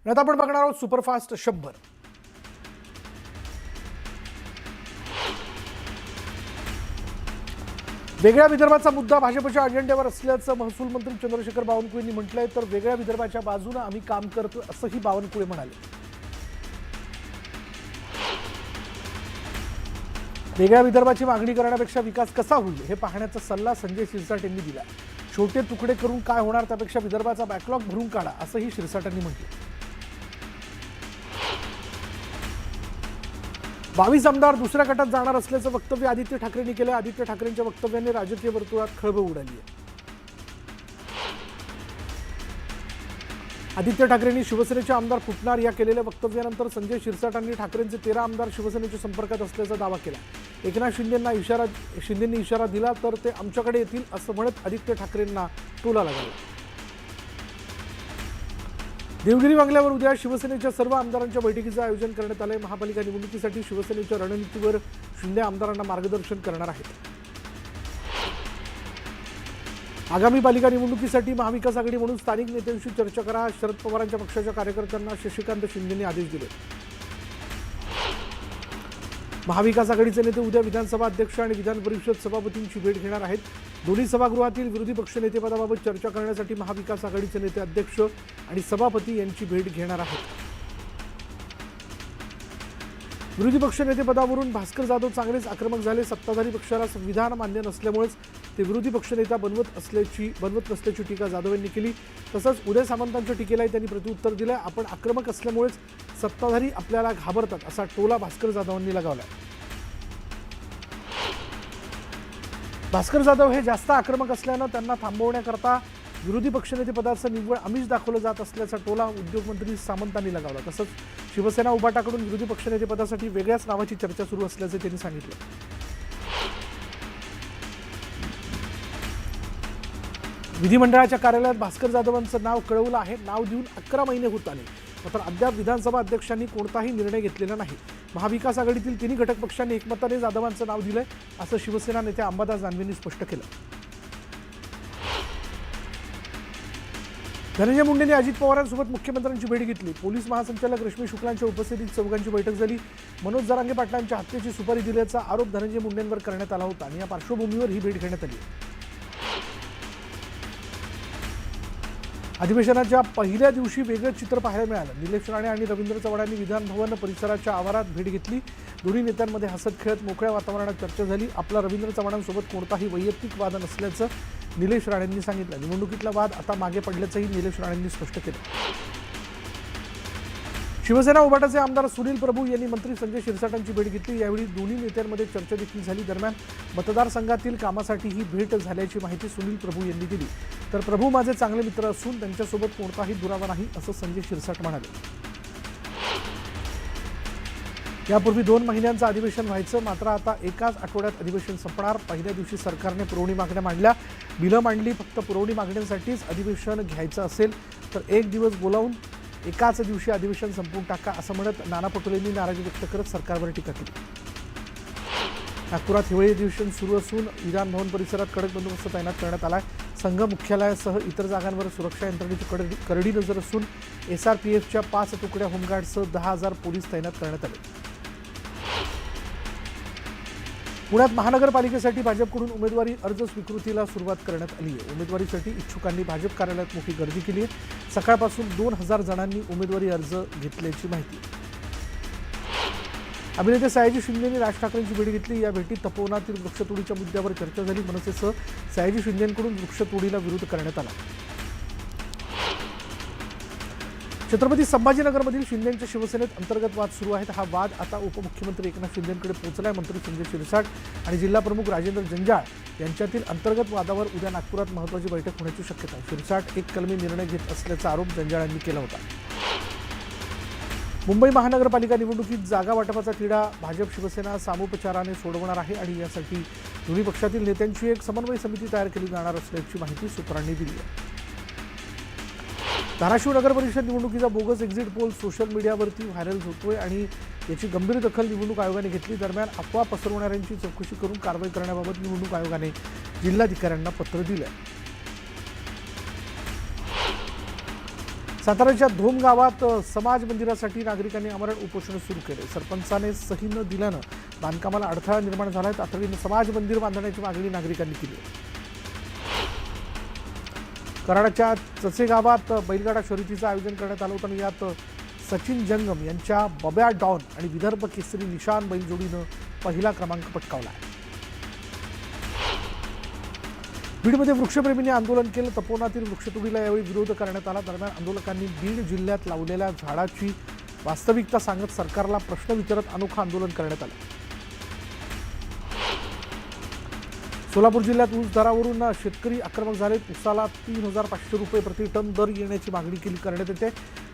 आता आपण बघणार आहोत सुपरफास्ट 100. वेगळ्या विदर्भाचा मुद्दा भाजपच्या अजेंड्यावर असल्याचं महसूल मंत्री चंद्रशेखर बावनकुळेंनी म्हटलंय. तर वेगळ्या विदर्भाच्या बाजूने आम्ही काम करतो असंही बावनकुळे म्हणाले. वेगळ्या विदर्भाची मागणी करण्यापेक्षा विकास कसा होईल हे पाहण्याचा सल्ला संजय शिरसाट यांनी दिला. छोटे तुकडे करून काय होणार, त्यापेक्षा विदर्भाचा बॅकलॉग भरून काढा असंही शिरसाटांनी म्हटलं. 22 आमदार दुसऱ्या गटात जाणार असल्याचं वक्तव्य आदित्य ठाकरेंनी केलं. आदित्य ठाकरेंच्या वक्तव्याने राजकीय वर्तुळात खळबळ उडाली आहे. आदित्य ठाकरेंनी शिवसेनेचे आमदार फुटणार या केलेल्या वक्तव्यानंतर संजय शिरसाटांनी ठाकरेंचे 13 आमदार शिवसेनेच्या संपर्कात असल्याचा दावा केला. एकनाथ शिंदेंनी इशारा दिला तर ते आमच्याकडे येतील असं म्हणत आदित्य ठाकरेंना टोला लगावला. देवगिरी बंगल्यावर उद्या शिवसेनेच्या सर्व आमदारांच्या बैठकीचं आयोजन करण्यात आलंय. महापालिका निवडणुकीसाठी शिवसेनेच्या रणनीतीवर शिंदे आमदारांना मार्गदर्शन करणार आहेत. आगामी पालिका निवडणुकीसाठी महाविकास आघाडी म्हणून स्थानिक नेत्यांशी चर्चा करा, शरद पवारांच्या पक्षाच्या कार्यकर्त्यांना शशिकांत शिंदेंनी आदेश दिले. महाविकास आघाडीचे नेते उद्या विधानसभा अध्यक्ष आणि विधान परिषद सभापतींची भेट घेणार आहेत. दोन्ही सभागृहातील विरोधी पक्षनेतेपदाबाबत चर्चा करण्यासाठी महाविकास आघाडीचे नेते अध्यक्ष आणि सभापती यांची भेट घेणार आहेत. विरोधी पक्षनेतेपदावरून भास्कर जाधव चांगलेच आक्रमक झाले. सत्ताधारी पक्षाला संविधान मान्य नसल्यामुळेच ते विरोधी पक्षनेता बनवत नसल्याची टीका जाधव यांनी केली. तसंच उदय सामंतांच्या टीकेलाही त्यांनी प्रत्युत्तर दिलं. आपण आक्रमक असल्यामुळेच सत्ताधारी आपल्याला घाबरतात असा टोला भास्कर जाधवांनी लगावला. भास्कर जाधव हे जास्त आक्रमक असल्यानं त्यांना थांबवण्याकरता विरोधी पक्षनेतेपदाचं निव्वळ आमिष दाखवलं जात असल्याचा टोला उद्योगमंत्री सामंतांनी लगावला. तसंच शिवसेना उभाटाकडून विरोधी पक्षनेतेपदासाठी वेगळ्याच नावाची चर्चा सुरू असल्याचे त्यांनी सांगितलं. विधिमंडळाच्या कार्यालयात भास्कर जाधवांचं नाव कळवलं आहे. नाव देऊन 11 महिने होत आले, मात्र अद्याप विधानसभा अध्यक्षांनी कोणताही निर्णय घेतलेला नाही. महाविकास आघाडीतील तिन्ही घटक पक्षांनी एकमताने जाधवांचं नाव दिलंय असं शिवसेना नेते अंबादास दानवेंनी स्पष्ट केलं. धनंजय मुंडेंनी अजित पवारांसोबत मुख्यमंत्र्यांची भेट घेतली. पोलीस महासंचालक रश्मी शुक्लांच्या उपस्थितीत चौघांची बैठक झाली. मनोज जरांगे पाटलांच्या हत्येची सुपारी दिल्याचा आरोप धनंजय मुंडेंवर करण्यात आला होता आणि या पार्श्वभूमीवर ही भेट घेण्यात आली. अधिवेशनाच्या पहिल्या दिवशी वेगळं चित्र पाहायला मिळालं. निलेश राणे आणि रवींद्र चव्हाणांनी विधान भवन परिसराच्या आवारात भेट घेतली. दोन्ही नेत्यांमध्ये हसत खेळत मोकळ्या वातावरणात चर्चा झाली. आपला रवींद्र चव्हाणांसोबत कोणताही वैयक्तिक वाद नसल्याचं निलेश राणेंनी सांगितलं. निवडणुकीतला वाद आता मागे पडल्याचंही निलेश राणेंनी स्पष्ट केलं. शिवसेना उभाटाचे आमदार सुनील प्रभू यांनी मंत्री संजय शिरसाटांची भेट घेतली. यावेळी दोन्ही नेत्यांमध्ये चर्चा देखील झाली. दरम्यान मतदारसंघातील कामासाठी ही भेट झाल्याची माहिती सुनील प्रभू यांनी दिली. तर प्रभू माझे चांगले मित्र असून त्यांच्यासोबत कोणताही दुरावा नाही असं संजय शिरसाट म्हणाले. यापूर्वी 2 महिन्यांचं अधिवेशन व्हायचं, मात्र आता एकाच आठवड्यात अधिवेशन संपणार. पहिल्या दिवशी सरकारने पुरवणी मागण्या मांडल्या, बिलं मांडली. फक्त पुरवणी मागण्यांसाठीच अधिवेशन घ्यायचं असेल तर 1 दिवस बोलावून एकाच दिवशी अधिवेशन संपवून टाका असं म्हणत नाना पटोलेंनी नाराजी व्यक्त करत सरकारवर टीका केली. नागपुरात हिवाळी अधिवेशन सुरू असून विधान भवन परिसरात कडक बंदोबस्त तैनात करण्यात आलाय. संघ मुख्यालयासह इतर जागांवर सुरक्षा यंत्रणेची करडी नजर असून SRPFच्या 5 तुकड्या होमगार्डसह 10,000 पोलीस तैनात करण्यात आले. पुण्यात महानगरपालिकेसाठी भाजपकडून उमेदवारी अर्ज स्वीकृतीला सुरुवात करण्यात आली आहे. उमेदवारीसाठी इच्छुकांनी भाजप कार्यालयात मोठी गर्दी केली आहे. सकाळपासून 2,000 जणांनी उमेदवारी अर्ज घेतल्याची माहिती. अभिनेते सयाजी शिंदेंनी राज ठाकरेंची भेट घेतली. या भेटीत तपोवनातील वृक्षतोडीच्या मुद्द्यावर चर्चा झाली. मनसेसह सयाजी शिंदेंकडून वृक्षतोडीला विरोध करण्यात आला. छत्रपती संभाजीनगरमधील शिंदेंच्या शिवसेनेत अंतर्गत वाद सुरू आहेत. हा वाद आता उपमुख्यमंत्री एकनाथ शिंदेंकडे पोहोचलाय. मंत्री संजय शिरसाट आणि जिल्हा प्रमुख राजेंद्र जंजाळ यांच्यातील अंतर्गत वादावर उद्या नागपुरात महत्त्वाची बैठक होण्याची शक्यता आहे. शिरसाट एक कलमी निर्णय घेत असल्याचा आरोप जंजाळ यांनी केला होता. मुंबई महानगरपालिका निवडणुकीत जागा वाटपाचा तिढा भाजप शिवसेना सामोपचाराने सोडवणार आहे आणि यासाठी दोन्ही पक्षातील नेत्यांची एक समन्वय समिती तयार केली जाणार असल्याची माहिती सूत्रांनी दिली आहे. धाराशिव नगर परिषद निवडणुकीचा बोगस एक्झिट पोल सोशल मीडियावरती व्हायरल होतोय आणि याची गंभीर दखल निवडणूक आयोगाने घेतली. दरम्यान अफवा पसरवणाऱ्यांची चौकशी करून कारवाई करण्याबाबत निवडणूक आयोगाने जिल्हाधिकाऱ्यांना पत्र दिलं. साताऱ्याच्या धोम गावात समाज मंदिरासाठी नागरिकांनी आमरण उपोषण सुरू केले। सरपंचाने सही न दिल्यानं बांधकामाला अडथळा निर्माण झालाय। तातडीने समाज मंदिर बांधण्याची मागणी नागरिकांनी केली आहे। कराडाच्या चचे गावात बैलगाडा शर्यतीचं आयोजन करण्यात आलं होतं आणि यात सचिन जंगम यांच्या बब्या डॉन आणि विदर्भ केसरी निशान बैलजोडीनं पहिला क्रमांक पटकावला आहे। बीडमध्ये वृक्षप्रेमींनी आंदोलन केलं। तपोवनातील वृक्षतोडीला यावेळी विरोध करण्यात आला। दरम्यान आंदोलकांनी बीड जिल्ह्यात लावलेल्या झाडाची वास्तविकता सांगत सरकारला प्रश्न विचारत अनोखं आंदोलन करण्यात आलं। सोलापूर जिल्ह्यात ऊस दरावरून शेतकरी आक्रमक झाले। ऊसाला 3,500 रुपये प्रति टन दर येण्याची मागणी करण्यात येते।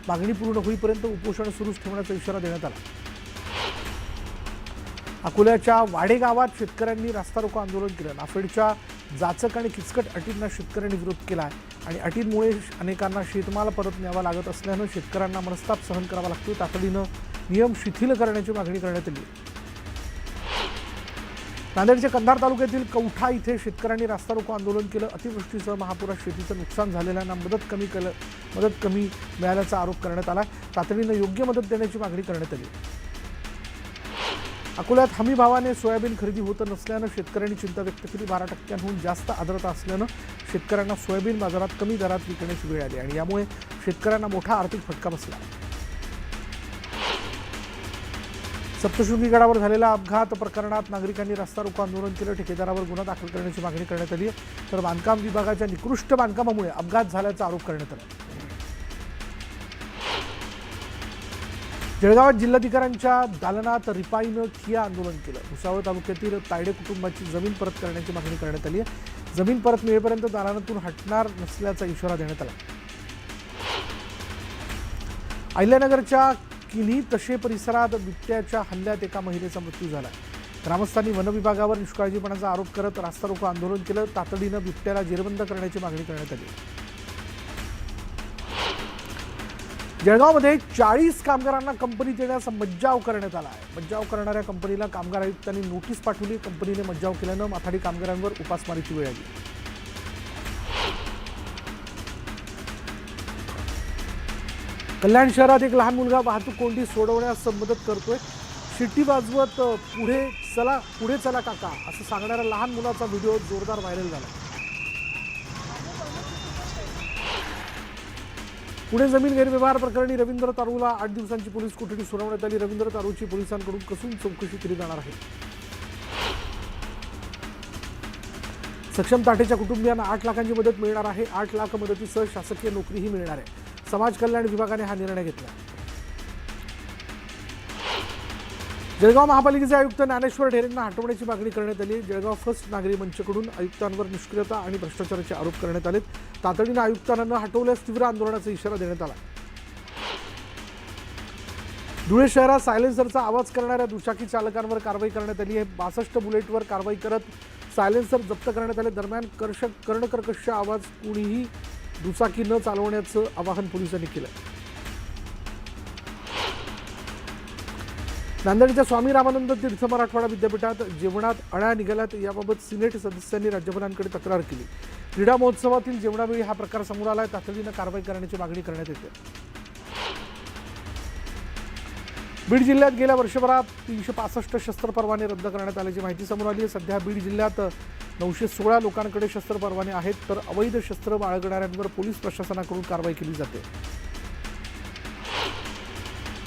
मागणी पूर्ण होईपर्यंत उपोषण सुरूच ठेवण्याचा इशारा देण्यात आला। अकोल्याच्या वाडे गावात शेतकऱ्यांनी रास्ता रोको आंदोलन केलं। नाफेडच्या जाचक आणि किचकट अटींना शेतकऱ्यांनी विरोध केला आणि अटींमुळे अनेकांना शेतमाल परत न्यावा लागत असल्यानं शेतकऱ्यांना मनस्ताप सहन करावा लागतो। तातडीनं नियम शिथिल करण्याची मागणी करण्यात आली। नांदेडच्या कंधार तालुक्यातील कौठा इथे शेतकऱ्यांनी रास्ता रोको आंदोलन केलं। अतिवृष्टीसह महापुरात शेतीचं नुकसान झालेल्यांना मदत कमी मिळाल्याचा आरोप करण्यात आला। तातडीनं योग्य मदत देण्याची मागणी करण्यात आली। अकोल्यात हमी भावाने सोयाबीन खरेदी होत नसल्यानं शेतकऱ्यांनी चिंता व्यक्त केली। 12% जास्त आर्द्रता असल्यानं शेतकऱ्यांना सोयाबीन बाजारात कमी दरात विकण्याची वेळ आली आणि यामुळे शेतकऱ्यांना मोठा आर्थिक फटका बसला। सप्तशृंगी गडावर झालेल्या अपघात प्रकरणात नागरिकांनी रास्ता रोको आंदोलन केलं। ठेकेदारावर गुन्हा दाखल करण्याची मागणी करण्यात आली आहे, तर बांधकाम विभागाच्या निकृष्ट बांधकामामुळे अपघात झाल्याचा आरोप करण्यात आला। जळगावात जिल्हाधिकाऱ्यांच्या दालनात रिपाईनं ठिय्या आंदोलन केलं। भुसावळ तालुक्यातील तायडे कुटुंबाची जमीन परत करण्याची मागणी करण्यात आली आहे। जमीन परत मिळेपर्यंत दालनातून हटणार नसल्याचा इशारा देण्यात आला। अहिल्यानगरच्या किन्ही तशे परिसरात बिबट्याच्या हल्ल्यात एका महिलेचा मृत्यू झाला। ग्रामस्थांनी वनविभागावर निष्काळजीपणाचा आरोप करत रास्ता रोको आंदोलन केलं। तातडीनं बिबट्याला जेरबंद करण्याची मागणी करण्यात आली। जळगावमध्ये 40 कामगारांना कंपनीत येण्यास मज्जाव करण्यात आला आहे। मज्जाव करणाऱ्या कंपनीला कामगार आयुक्तांनी नोटीस पाठवली। कंपनीने मज्जाव केल्यानं माथाडी कामगारांवर उपासमारीची वेळ आली। कल्याण शहरात एक लहान मुलगा वाहतूक कोंडी सोडवण्यास मदत करतोय। शिट्टी वाजवत पुढे चला काका असं सांगणाऱ्या लहान मुलाचा व्हिडिओ जोरदार व्हायरल झाला। पुणे जमीन गैरव्यवहार प्रकरणी रवींद्र तारूला 8 दिवसांची पोलीस कोठडी सुनावण्यात आली। रवींद्र तारूची पोलिसांकडून कसून चौकशी केली जाणार आहे। सक्षम ताटेच्या कुटुंबियांना 8 लाखांची मदत मिळणार आहे। 8 लाख मदतीसह शासकीय नोकरीही मिळणार आहे। समाज कल्याण विभागाने हा निर्णय घेतला। जळगाव महापालिकेचे आयुक्त ज्ञानेश्वर ढेरेंना हटवण्याची मागणी करण्यात आली। जळगाव फर्स्ट नागरी मंचकडून आयुक्तांवर निष्क्रियता आणि भ्रष्टाचाराचे आरोप करण्यात आले। तातडीनं आयुक्तांना हटवल्यास तीव्र आंदोलनाचा इशारा देण्यात आला। धुळे शहरात सायलेन्सरचा आवाज करणाऱ्या दुचाकी चालकांवर कारवाई करण्यात आली आहे। 62 बुलेटवर कारवाई करत सायलेन्सर जप्त करण्यात आले। दरम्यान कर्णकर्कश आवाज कुणीही दुचाकी न चालवण्याचं आवाहन पोलिसांनी केलं। नांदेडच्या स्वामी रामानंद तीर्थ मराठवाडा विद्यापीठात जेवणात अळ्या निघाल्यात। याबाबत सिनेट सदस्यांनी राज्यपालांकडे तक्रार केली। क्रीडा महोत्सवातील जेवणावेळी हा प्रकार समोर आलाय। तातडीनं कारवाई करण्याची मागणी करण्यात येते। बीड जिल्ह्यात गेल्या वर्षभरात 365 शस्त्र परवाने रद्द करण्यात आल्याची माहिती समोर आली आहे। सध्या बीड जिल्ह्यात 916 लोकांकडे शस्त्र परवाने आहेत, तर अवैध शस्त्र बाळगणाऱ्यांवर पोलीस प्रशासनाकडून कारवाई केली जाते।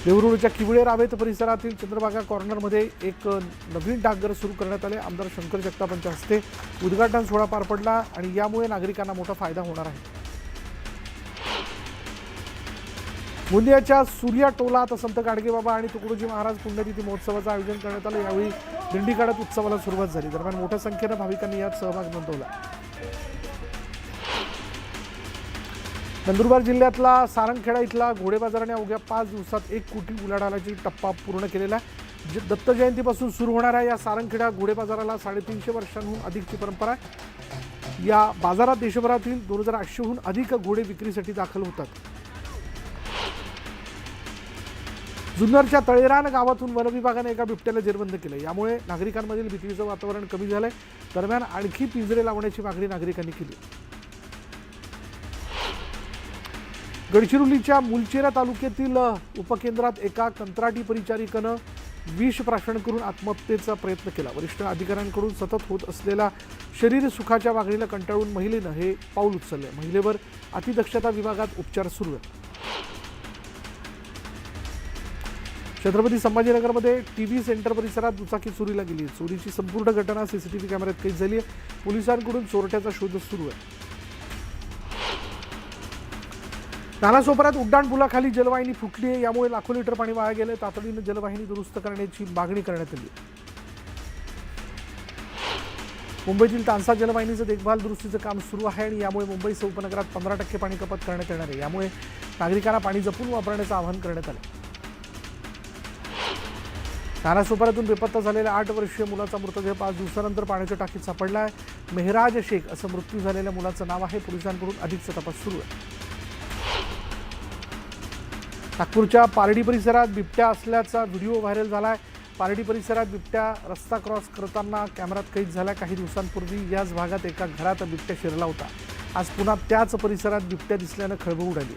देवरुळच्या किवळे रावेत परिसरातील चंद्रभागा कॉर्नरमध्ये एक नवीन डाकघर सुरू करण्यात आले। आमदार शंकर जगताप यांच्या हस्ते उद्घाटन सोहळा पार पडला आणि यामुळे नागरिकांना मोठा फायदा होणार आहे। गोंदियाच्या सूर्या टोलात संत गाडगेबाबा आणि तुकडोजी महाराज पुण्यतिथी महोत्सवाचं आयोजन करण्यात आलं। यावेळी दिंडी काढत उत्सवाला सुरुवात झाली। दरम्यान मोठ्या संख्येनं भाविकांनी यात सहभाग नोंदवला। नंदुरबार जिल्ह्यातला सारंगखेडा इथला घोडे बाजाराने अवघ्या 5 दिवसात 1 कोटी उलाढालाची टप्पा पूर्ण केलेला आहे। दत्त जयंतीपासून सुरू होणाऱ्या या सारंगखेडा घोडे बाजाराला 350 वर्षांहून अधिकची परंपरा आहे। या बाजारात देशभरातील 2800हून अधिक घोडे विक्रीसाठी दाखल होतात। जुन्नरच्या तळेरान गावातून वनविभागाने एका बिबट्याला जेरबंद केलं। यामुळे नागरिकांमधील भीतीचं वातावरण कमी झालंय। दरम्यान आणखी पिंजरे लावण्याची मागणी नागरिकांनी केली। गडचिरोलीच्या मुलचेरा तालुक्यातील उपकेंद्रात एका कंत्राटी परिचारिकेनं विष प्राशन करून आत्महत्येचा प्रयत्न केला. वरिष्ठ अधिकाऱ्यांकडून सतत होत असलेल्या शरीर सुखाच्या मागणीला कंटाळून महिलेनं हे पाऊल उचलले. महिलेवर अतिदक्षता विभागात उपचार सुरू आहेत. छत्रपती संभाजीनगरमध्ये टीव्ही सेंटर परिसरात दुचाकी चोरीला गेली. चोरीची संपूर्ण घटना सीसीटीव्ही कॅमेऱ्यात कैद झाली आहे. पोलिसांकडून चोरट्याचा शोध सुरू आहे. नालासोपाऱ्यात उड्डाणपुलाखाली जलवाहिनी फुटली आहे. यामुळे लाखो लिटर पाणी वाया गेले. तातडीने जलवाहिनी दुरुस्त करण्याची मागणी करण्यात आली. मुंबईतील तानसा जलवाहिनीचं देखभाल दुरुस्तीचं काम सुरू आहे आणि यामुळे मुंबईसह उपनगरात 15% पाणी कपात करण्यात येणार आहे. यामुळे नागरिकांना पाणी जपून वापरण्याचं आवाहन करण्यात आलं. नालासोपाऱ्यातून बेपत्ता झालेल्या 8 वर्षीय मुलाचा मृतदेह 5 दिवसानंतर पाण्याच्या टाकीत सापडला आहे. मेहराज शेख असं मृत्यू झालेल्या मुलाचं नाव आहे. पोलिसांकडून अधिकचा तपास सुरू आहे. नागपूरच्या पारडी परिसरात बिबट्या असल्याचा व्हिडिओ व्हायरल झाला आहे. पारडी परिसरात बिबट्या रस्ता क्रॉस करताना कॅमेऱ्यात कैद झाला. काही दिवसांपूर्वी याच भागात एका घरात बिबट्या शिरला होता. आज पुन्हा त्याच परिसरात बिबट्या दिसल्यानं खळबळ उडाली.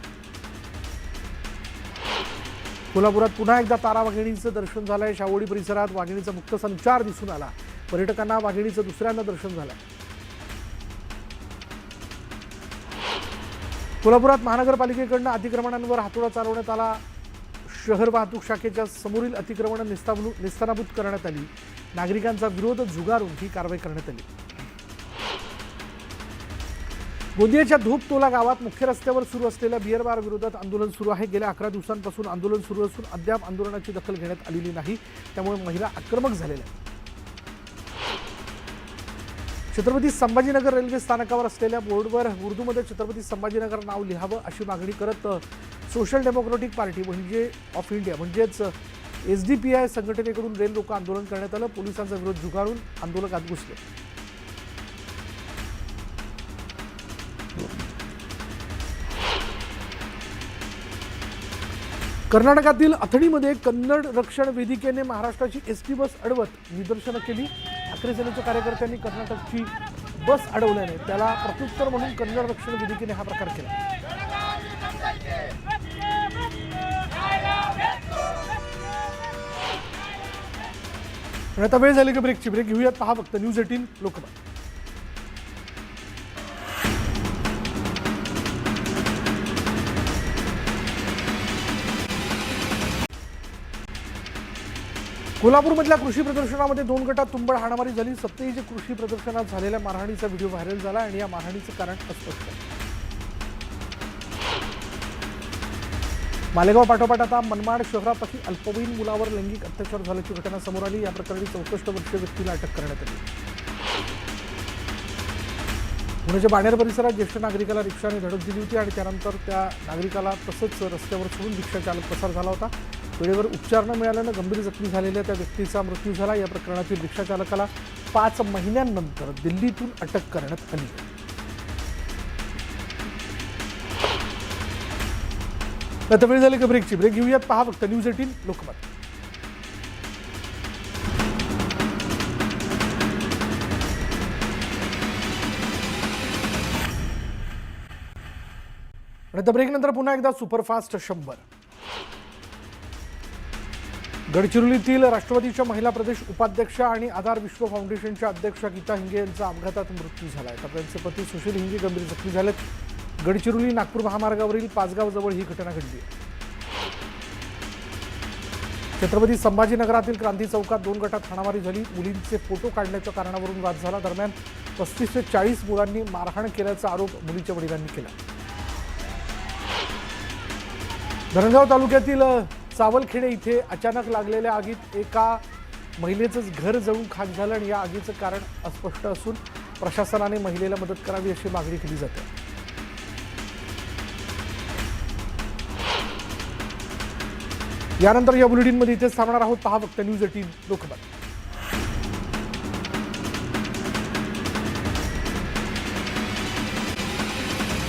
कोल्हापुरात पुन्हा एकदा तारा वाघिणीचं दर्शन झालंय. शावडी परिसरात वाघिणीचा मुक्त संचार दिसून आला. पर्यटकांना वाघिणीचं दुसऱ्यांदा दर्शन झालंय. कोल्हापुरात महानगरपालिकेकडून अतिक्रमणांवर हातोडा चालवण्यात आला. शहर वाहतूक शाखेच्या समोरील अतिक्रमण निस्तानाबूत करण्यात आली. नागरिकांचा विरोध झुगारून ही कारवाई करण्यात आली. गोंदियाच्या धूपतोला गावात मुख्य रस्त्यावर सुरू असलेल्या बिअर बार विरोधात आंदोलन सुरू आहे. गेल्या 11 दिवसांपासून आंदोलन सुरू असून अद्याप आंदोलनाची दखल घेण्यात आलेली नाही. त्यामुळे महिला आक्रमक झालेल्या आहेत. छत्रपती संभाजीनगर रेल्वे स्थानकावर असलेल्या बोर्डवर उर्दूमध्ये छत्रपती संभाजीनगर नाव लिहावं अशी मागणी करत social democratic party of India म्हणजेच SDPI संघटनेकडून रेल रोको आंदोलन करण्यात आलं. पोलिसांचा विरोध झुगारून आंदोलक आत घुसले. कर्नाटकातील अथणीमध्ये कन्नड रक्षण वेदिकेने महाराष्ट्राची ST बस अडवत निदर्शनं केली. ठाकरे सेनेच्या कार्यकर्त्यांनी कर्नाटकची बस अडवल्याने त्याला प्रत्युत्तर म्हणून कन्नड रक्षण वेदिकेने हा प्रकार केला. आता वेळ झाली की ब्रेक घेऊयात. पहा फक्त न्यूज 18 लोकमत. कोल्हापूरमधल्या कृषी प्रदर्शनामध्ये 2 गटात तुंबड हाणामारी झाली. सत्तेज कृषी प्रदर्शनात झालेल्या मारहाणीचा व्हिडिओ व्हायरल झाला आणि या मारहाणीचं कारण अस्पष्ट आहे. मालेगाव पाठोपाठ आता मनमाड शहरातही अल्पवयीन मुलावर लैंगिक अत्याचार झाल्याची घटना समोर आली. या प्रकरणी 64 वर्षीय व्यक्तीला अटक करण्यात आली. पुण्याच्या बाणेर परिसरात ज्येष्ठ नागरिकाला रिक्षाने धडक दिली होती आणि त्यानंतर त्या नागरिकाला तसंच रस्त्यावर सोडून रिक्षा चालक पसार झाला होता. वेळेवर उपचार न मिळाल्यानं गंभीर जखमी झालेल्या त्या व्यक्तीचा मृत्यू झाला. या प्रकरणातील रिक्षा चालकाला 5 महिन्यांनंतर दिल्लीतून अटक करण्यात आली. आता वेळ झाली का ब्रेक घेऊयात. पहा फक्त न्यूज 18 लोकमत. आता ब्रेकनंतर पुन्हा एकदा सुपरफास्ट 100. गडचिरोलीतील राष्ट्रवादीच्या महिला प्रदेश उपाध्यक्षा आणि आधार विश्व फाउंडेशनच्या अध्यक्षा गीता हिंगे यांचा अपघातात मृत्यू झाला आहे. तर त्यांचे पती सुशील हिंगे गंभीर जखमी झालेत. गडचिरोली नागपूर महामार्गावरील पाचगावजवळ ही घटना घडली आहे. छत्रपती संभाजीनगरातील क्रांती चौकात 2 गटात हाणामारी झाली. मुलींचे फोटो काढल्याच्या कारणावरून वाद झाला. दरम्यान 35 ते 40 मुलांनी मारहाण केल्याचा आरोप मुलीच्या वडिलांनी केला. धरणगाव तालुक्यातील चावलखेडे इथे अचानक लागलेल्या आगीत एका महिलेचंच घर जळून खाक झालं आणि या आगीचं कारण अस्पष्ट असून प्रशासनाने महिलेला मदत करावी अशी मागणी केली जाते. यानंतर या बुलेटिनमध्ये इथेच थांबणार आहोत. पहा फक्त न्यूज 18 लोकमत.